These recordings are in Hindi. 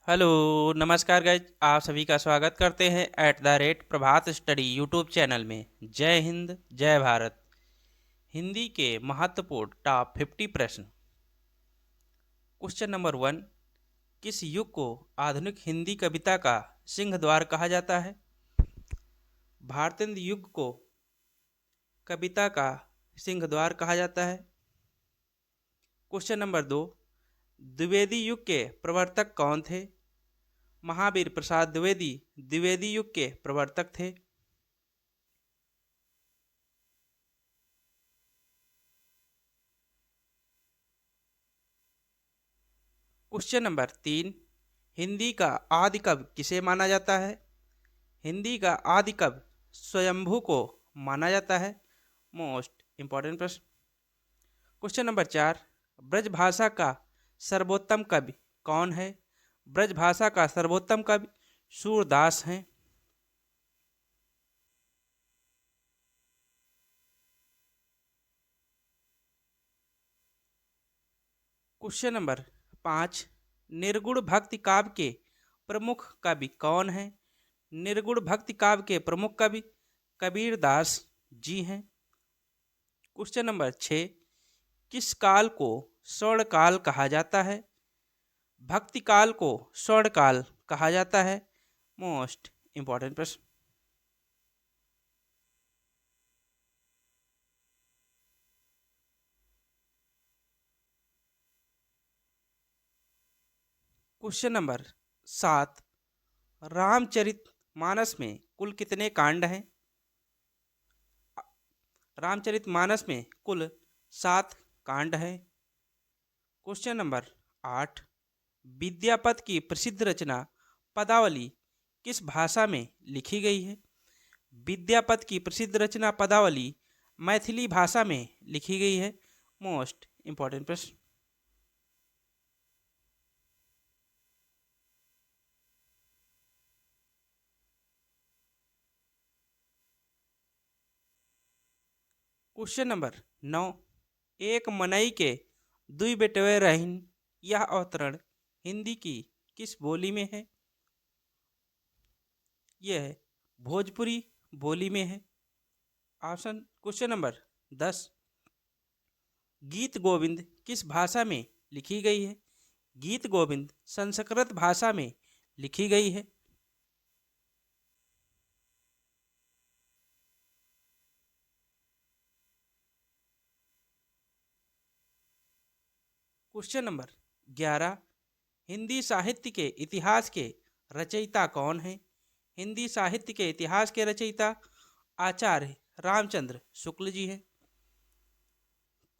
हेलो। नमस्कार गाइज, आप सभी का स्वागत करते हैं at the rate Prabhat study YouTube channel में। जय हिंद जय भारत। हिंदी के महत्वपूर्ण टॉप 50 प्रश्न। Question number 1। किस युग को आधुनिक हिंदी कविता का सिंह द्वार कहा जाता है? भारतेंदु युग को कविता का सिंह द्वार कहा जाता है। Question number 2। द्विवेदी युग के प्रवर्तक कौन थे? महावीर प्रसाद द्विवेदी द्विवेदी युग के प्रवर्तक थे। Question number 3। हिंदी का आदि कवि किसे माना जाता है? हिंदी का आदि कवि स्वयंभू को माना जाता है। मोस्ट इंपॉर्टेंट प्रश्न। Question number 4। ब्रजभाषा का सर्वोत्तम कवि कौन है? ब्रजभाषा का सर्वोत्तम कवि सूरदास हैं। Question number 5। निर्गुण भक्ति काव्य के प्रमुख कवि कौन है? निर्गुण भक्ति काव्य के प्रमुख कवि कबीरदास जी हैं। Question number 6। किस काल को स्वर्ण काल कहा जाता है? भक्ति काल को स्वर्ण काल कहा जाता है। मोस्ट इंपॉर्टेंट प्रश्न। Question number 7। रामचरित मानस में कुल कितने कांड हैं? रामचरित मानस में कुल 7 कांड हैं। Question number 8। विद्यापत की प्रसिद्ध रचना पदावली किस भाषा में लिखी गई है? विद्यापत की प्रसिद्ध रचना पदावली मैथिली भाषा में लिखी गई है। मोस्ट इंपॉर्टेंट प्रश्न। Question number 9। एक मनई के दुई बेटवे रहीन यह अवतरण हिंदी की किस बोली में है? यह भोजपुरी बोली में है। Option question number 10। गीत गोविंद किस भाषा में लिखी गई है? गीत गोविंद संस्कृत भाषा में लिखी गई है। Question number 11। हिंदी साहित्य के इतिहास के रचयिता कौन है? हिंदी साहित्य के इतिहास के रचयिता आचार्य रामचंद्र शुक्ल जी हैं।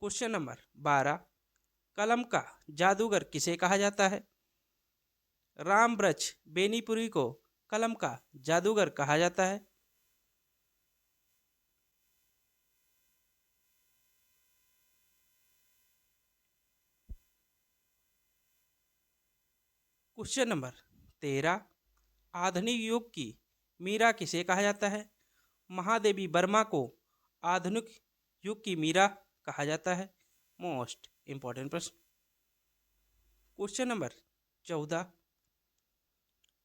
Question number 12। कलम का जादूगर किसे कहा जाता है? राम ब्रज बेनीपुरी को कलम का जादूगर कहा जाता है। Question number 13। आधुनिक युग की मीरा किसे कहा जाता है? महादेवी वर्मा को आधुनिक युग की मीरा कहा जाता है। मोस्ट इंपॉर्टेंट प्रश्न। Question number 14।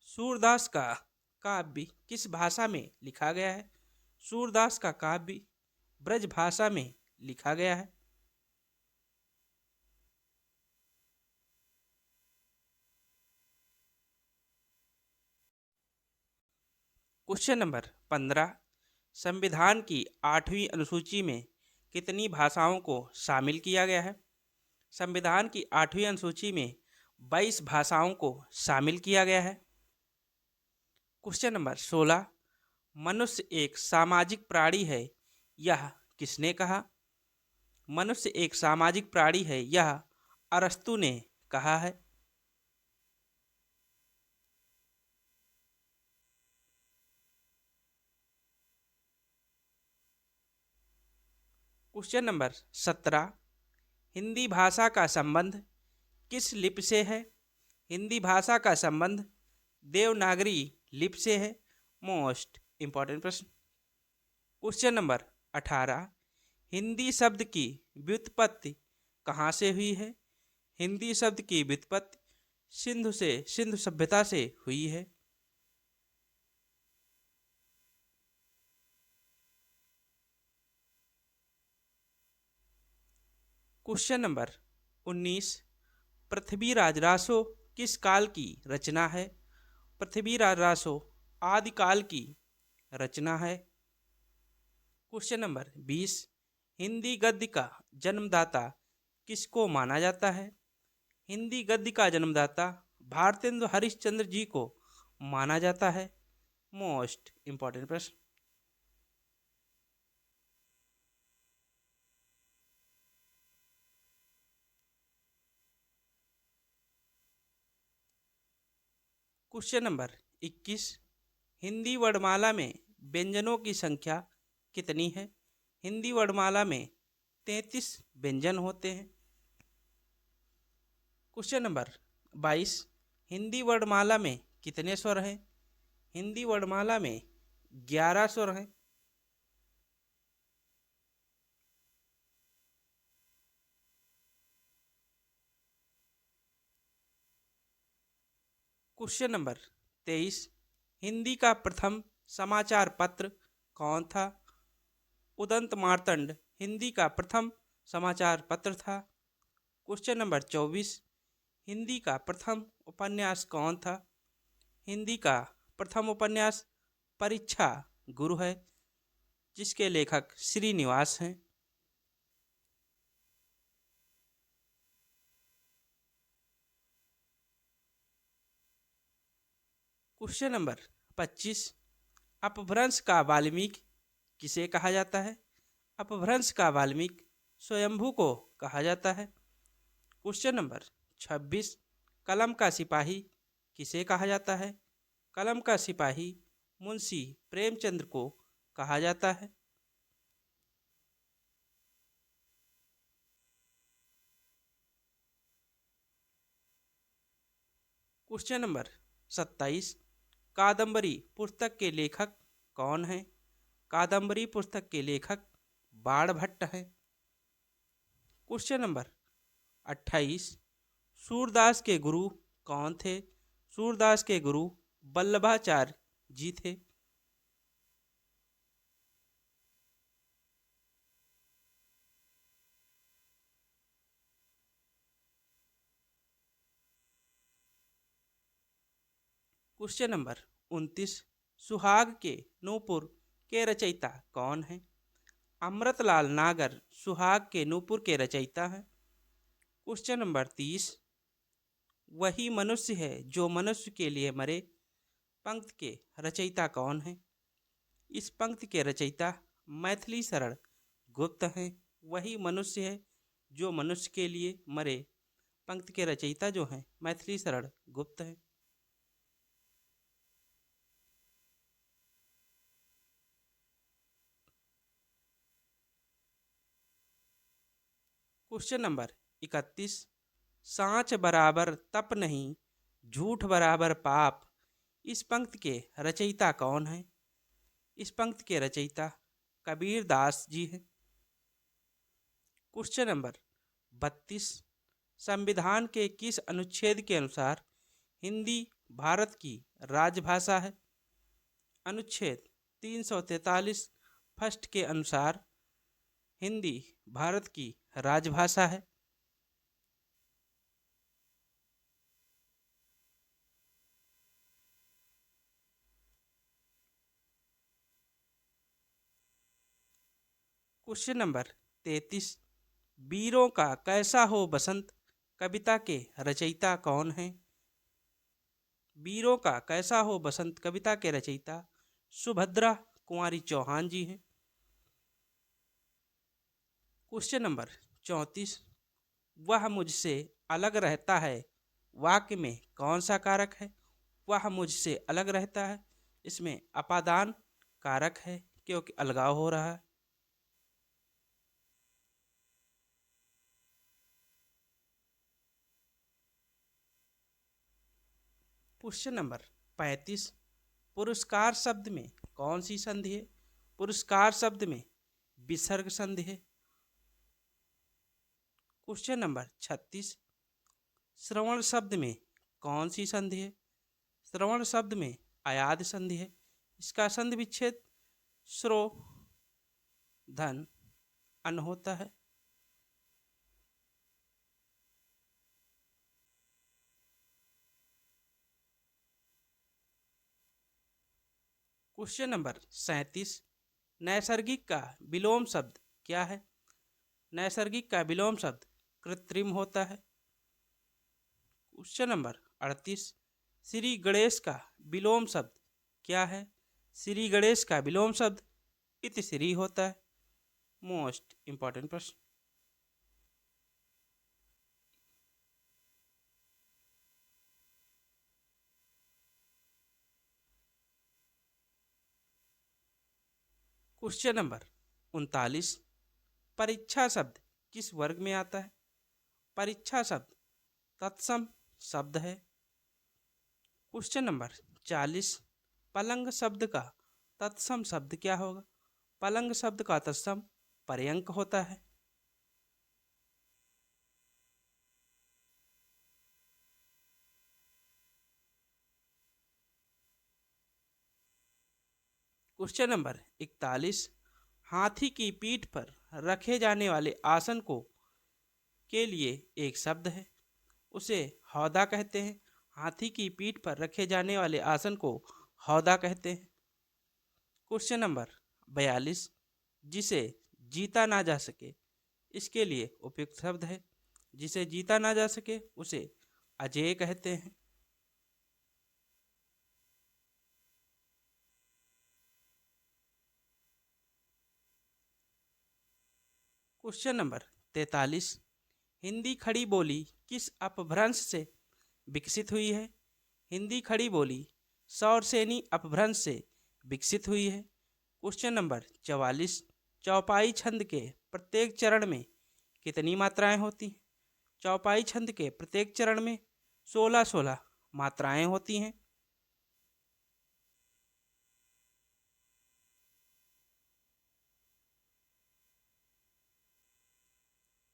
सूरदास का काव्य किस भाषा में लिखा गया है? सूरदास का काव्य ब्रज भाषा में लिखा गया है। Question number 15। संविधान की 8वीं अनुसूची में कितनी भाषाओं को शामिल किया गया है? संविधान की 8वीं अनुसूची में 22 भाषाओं को शामिल किया गया है। Question number 16। मनुष्य एक सामाजिक प्राणी है यह किसने कहा? मनुष्य एक सामाजिक प्राणी है यह अरस्तु ने कहा है। Question number 17। हिंदी भाषा का संबंध किस लिपि से है? हिंदी भाषा का संबंध देवनागरी लिपि से है। मोस्ट इंपॉर्टेंट प्रश्न। Question number 18। हिंदी शब्द की व्युत्पत्ति कहाँ से हुई है? हिंदी शब्द की व्युत्पत्ति सिंधु सभ्यता से हुई है। क्वेश्चन नंबर 19, पृथ्वीराज रासो किस काल की रचना है? पृथ्वीराज रासो आदिकाल की रचना है। क्वेश्चन नंबर 20, हिंदी गद्य का जन्मदाता किसको माना जाता है? हिंदी गद्य का जन्मदाता भारतेंदु हरिश्चंद्र जी को माना जाता है। मोस्ट इंपॉर्टेंट प्रश्न। क्वेश्चन नंबर 21, हिंदी वर्णमाला में व्यंजनों की संख्या कितनी है? हिंदी वर्णमाला में 33 व्यंजन होते हैं। क्वेश्चन नंबर 22, हिंदी वर्णमाला में कितने स्वर हैं? हिंदी वर्णमाला में 11 स्वर हैं। क्वेश्चन नंबर 23, हिंदी का प्रथम समाचार पत्र कौन था? उदंत मार्तंड हिंदी का प्रथम समाचार पत्र था। क्वेश्चन नंबर 24, हिंदी का प्रथम उपन्यास कौन था? हिंदी का प्रथम उपन्यास परीक्षा गुरु है, जिसके लेखक श्रीनिवास हैं। क्वेश्चन नंबर 25, अपभ्रंश का वाल्मीकि किसे कहा जाता है? अपभ्रंश का वाल्मीकि स्वयंभू को कहा जाता है। क्वेश्चन नंबर 26, कलम का सिपाही किसे कहा जाता है? कलम का सिपाही मुंशी प्रेमचंद को कहा जाता है। क्वेश्चन नंबर 27, कादम्बरी पुस्तक के लेखक कौन हैं? कादम्बरी पुस्तक के लेखक बाणभट्ट हैं। क्वेश्चन नंबर 28, सूरदास के गुरु कौन थे? सूरदास के गुरु वल्लभाचार्य जी थे। क्वेश्चन नंबर 29, सुहाग के नूपुर के रचयिता कौन हैं? अमृतलाल नागर सुहाग के नूपुर के रचयिता हैं। क्वेश्चन नंबर 30, वही मनुष्य है जो मनुष्य के लिए मरे पंक्ति के रचयिता कौन हैं? इस पंक्ति के रचयिता मैथिली शरण गुप्त हैं। वही मनुष्य है जो मनुष्य के लिए मरे पंक्ति के रचयिता जो हैं मैथिली शरण गुप्त हैं। क्वेश्चन नंबर 31, सांच बराबर तप नहीं, झूठ बराबर पाप, इस पंक्ति के रचयिता कौन हैं? इस पंक्ति के रचयिता कबीर दास जी हैं। क्वेश्चन नंबर 32, संविधान के किस अनुच्छेद के अनुसार हिंदी भारत की राजभाषा है? अनुच्छेद 343 फर्स्ट के अनुसार हिंदी भारत की राजभाषा है। क्वेश्चन नंबर 33, वीरों का कैसा हो बसंत कविता के रचयिता कौन हैं? वीरों का कैसा हो बसंत कविता के रचयिता सुभद्रा कुंवारी चौहान जी हैं। क्वेश्चन नंबर 34, वह मुझसे अलग रहता है वाक्य में कौन सा कारक है? वह मुझसे अलग रहता है, इसमें अपादान कारक है क्योंकि अलगाव हो रहा है। क्वेश्चन नंबर 35, पुरस्कार शब्द में कौन सी संधि है? पुरस्कार शब्द में विसर्ग संधि है। क्वेश्चन नंबर 36, श्रवण शब्द में कौन सी संधि है? श्रवण शब्द में अयाद संधि है। इसका संधि विच्छेद श्रो धन अन होता है। क्वेश्चन नंबर 37, नैसर्गिक का विलोम शब्द क्या है? नैसर्गिक का विलोम शब्द कृत्रिम होता है। क्वेश्चन नंबर 38, श्री गणेश का विलोम शब्द क्या है? श्री गणेश का विलोम शब्द इतिश्री होता है। मोस्ट इंपॉर्टेंट प्रश्न। क्वेश्चन नंबर 39, परीक्षा शब्द किस वर्ग में आता है? परीक्षा शब्द तत्सम शब्द है। क्वेश्चन नंबर 40, पलंग शब्द का तत्सम शब्द क्या होगा? पलंग शब्द का तत्सम पर्यंक होता है। क्वेश्चन नंबर 41, हाथी की पीठ पर रखे जाने वाले आसन को के लिए एक शब्द है, उसे हौदा कहते हैं। हाथी की पीठ पर रखे जाने वाले आसन को हौदा कहते हैं। क्वेश्चन नंबर 42, जिसे जीता ना जा सके, इसके लिए उपयुक्त शब्द है। जिसे जीता ना जा सके उसे अजेय कहते हैं। क्वेश्चन नंबर 43, हिंदी खड़ी बोली किस अपभ्रंश से विकसित हुई है? हिंदी खड़ी बोली सौरसेनी अपभ्रंश से विकसित हुई है। क्वेश्चन नंबर 44, चौपाई छंद के प्रत्येक चरण में कितनी मात्राएं होती हैं? चौपाई छंद के प्रत्येक चरण में 16-16 मात्राएं होती हैं।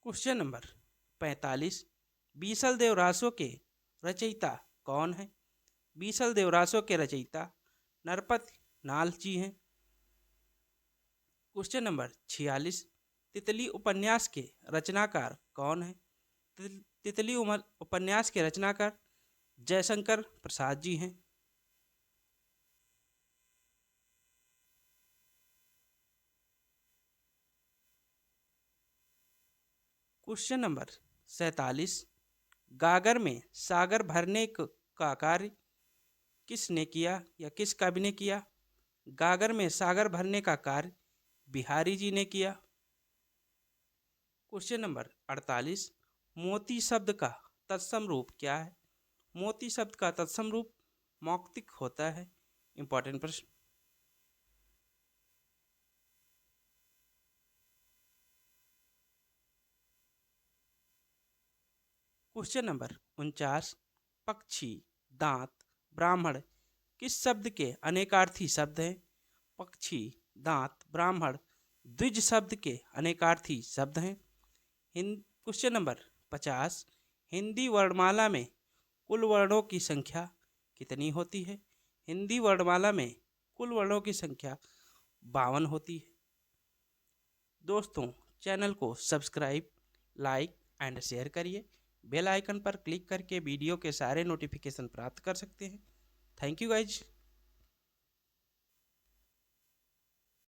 क्वेश्चन नंबर 45, बीसल देवरासो के रचयिता कौन है? बीसल देवरासो के रचयिता नरपति नालची हैं। क्वेश्चन नंबर 46, तितली उपन्यास के रचनाकार कौन है? तितली उपन्यास के रचनाकार जयशंकर प्रसाद जी हैं। क्वेश्चन नंबर 47, गागर में सागर भरने का कार्य किसने किया या किस कवि ने किया? गागर में सागर भरने का कार्य बिहारी जी ने किया। क्वेश्चन नंबर 48, मोती शब्द का तत्सम रूप क्या है? मोती शब्द का तत्सम रूप मौक्तिक होता है। इंपॉर्टेंट प्रश्न। क्वेश्चन नंबर 49, पक्षी दांत ब्राह्मण किस शब्द के अनेकार्थी शब्द हैं? पक्षी दांत ब्राह्मण द्विज शब्द के अनेकार्थी शब्द हैं। क्वेश्चन नंबर 50, हिंदी वर्णमाला में कुल वर्णों की संख्या कितनी होती है? हिंदी वर्णमाला में कुल वर्णों की संख्या 52 होती है। दोस्तों, चैनल को सब्सक्राइब, लाइक एंड शेयर करिए। बेल आइकन पर क्लिक करके वीडियो के सारे नोटिफिकेशन प्राप्त कर सकते हैं। Thank you guys.